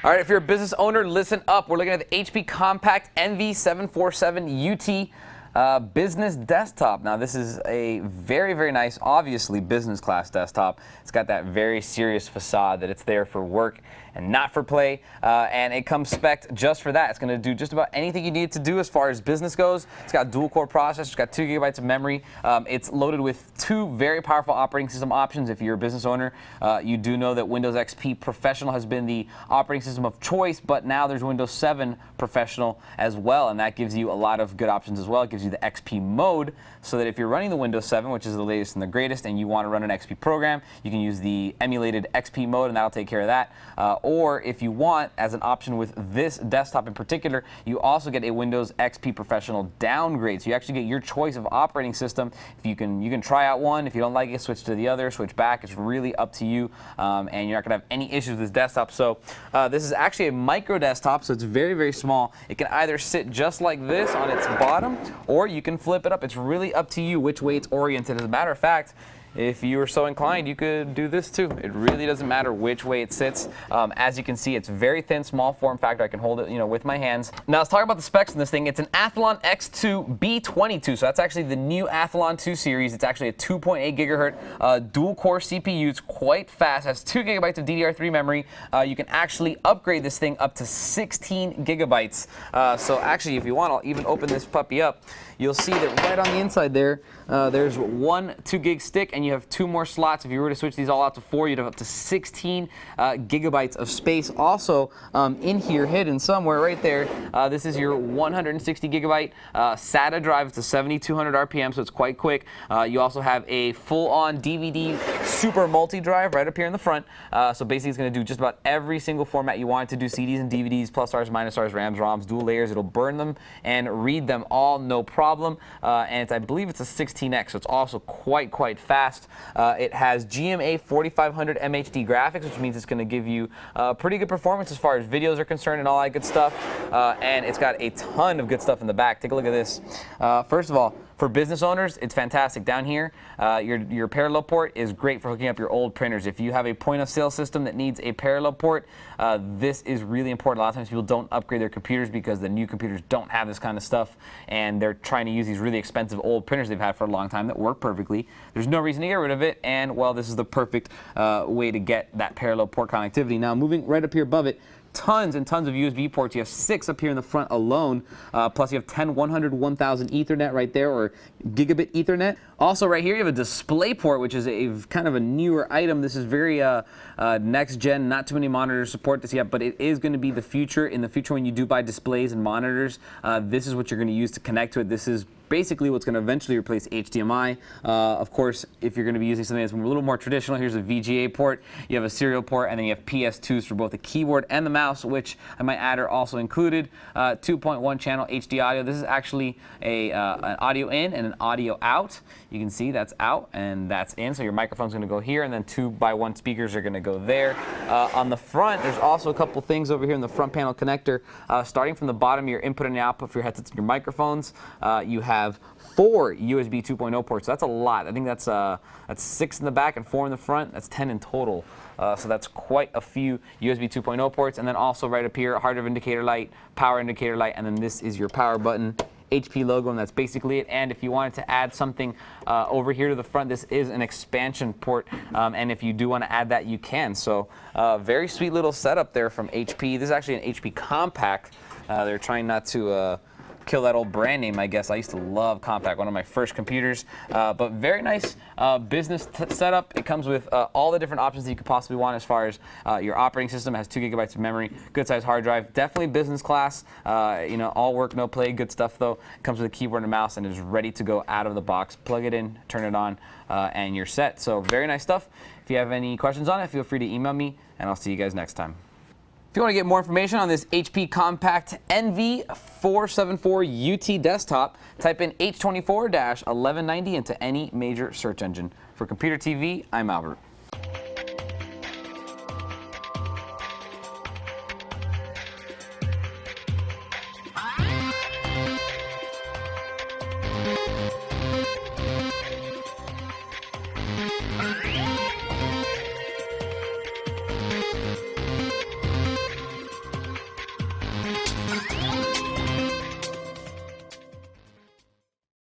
All right, if you're a business owner, listen up. We're looking at the HP Compaq NV508UT business desktop. Now, this is a very, very nice, obviously, business class desktop. It's got that very serious facade that it's there for work and not for play, and it comes spec'd just for that. It's going to do just about anything you need it to do as far as business goes. It's got dual-core processor. It's got 2 GB of memory. It's loaded with 2 very powerful operating system options. If you're a business owner, you do know that Windows XP Professional has been the operating system of choice, but now there's Windows 7 Professional as well, and that gives you a lot of good options as well. It gives you the XP mode, so that if you're running the Windows 7, which is the latest and the greatest, and you want to run an XP program, you can use the emulated XP mode, and that'll take care of that. Or if you want, as an option with this desktop in particular, you also get a Windows XP Professional downgrade. So you actually get your choice of operating system. If you can try out one. If you don't like it, switch to the other, switch back. It's really up to you, and you're not going to have any issues with this desktop. So this is actually a micro desktop, so it's very, very small. It can either sit just like this on its bottom, or you can flip it up. It's really up to you which way it's oriented. As a matter of fact, if you were so inclined, you could do this too. It really doesn't matter which way it sits. As you can see, it's very thin, small form factor. I can hold it, with my hands. Now let's talk about the specs in this thing. It's an Athlon X2 B22, so that's actually the new Athlon 2 series. It's actually a 2.8 gigahertz dual-core CPU. It's quite fast. It has 2 GB of DDR3 memory. You can actually upgrade this thing up to 16 gigabytes. So actually, if you want, I'll even open this puppy up. You'll see that right on the inside there, there's one 2 gig stick, and you have 2 more slots. If you were to switch these all out to 4, you'd have up to 16 gigabytes of space. Also, in here, hidden somewhere right there, this is your 160 gigabyte SATA drive. It's a 7200 RPM, so it's quite quick. You also have a full-on DVD super multi-drive right up here in the front. So basically, it's going to do just about every single format you want it to do: CDs and DVDs, plus Rs, minus Rs, RAMs, ROMs, dual layers. It'll burn them and read them all, no problem. And I believe it's a 16X, so it's also quite fast. It has GMA 4500 MHD graphics, which means it's going to give you pretty good performance as far as videos are concerned and all that good stuff. And it's got a ton of good stuff in the back. Take a look at this. First of all, for business owners, it's fantastic. Down here, your parallel port is great for hooking up your old printers. If you have a point-of-sale system that needs a parallel port, this is really important. A lot of times people don't upgrade their computers because the new computers don't have this kind of stuff, and they're trying to use these really expensive old printers they've had for a long time that work perfectly. There's no reason to get rid of it, and, well, this is the perfect way to get that parallel port connectivity. Now, moving right up here above it, tons and tons of USB ports. You have 6 up here in the front alone, plus you have 10 100 1000 Ethernet right there, or gigabit Ethernet. Also right here you have a display port, which is a kind of a newer item. This is very next gen. Not too many monitors support this yet, but it is going to be the future. In the future, when you do buy displays and monitors, this is what you're going to use to connect to it. This is basically what's going to eventually replace HDMI. Of course, if you're going to be using something that's a little more traditional, here's a VGA port, you have a serial port, and then you have PS2s for both the keyboard and the mouse, which I might add are also included. 2.1 channel HD audio. This is actually an audio in and an audio out. You can see that's out and that's in, so your microphone's going to go here, and then 2x1 speakers are going to go there. On the front, there's also a couple things over here in the front panel connector. Starting from the bottom, your input and output for your headsets and your microphones. You have 4 USB 2.0 ports. So that's a lot. I think that's 6 in the back and 4 in the front. That's 10 in total. So that's quite a few USB 2.0 ports. And then also right up here, hard drive indicator light, power indicator light, and then this is your power button. HP logo, and that's basically it. And if you wanted to add something over here to the front, this is an expansion port, and if you do want to add that, you can. So very sweet little setup there from HP. This is actually an HP Compaq. They're trying not to kill that old brand name, I guess. I used to love Compaq, one of my first computers. But very nice business setup. It comes with all the different options that you could possibly want as far as your operating system. It has 2 gigabytes of memory, good size hard drive, definitely business class. All work, no play, good stuff though. It comes with a keyboard and a mouse and is ready to go out of the box. Plug it in, turn it on, and you're set. So very nice stuff. If you have any questions on it, feel free to email me, and I'll see you guys next time. If you want to get more information on this HP Compaq NV474UT desktop, type in H24-1190 into any major search engine. For Computer TV, I'm Albert.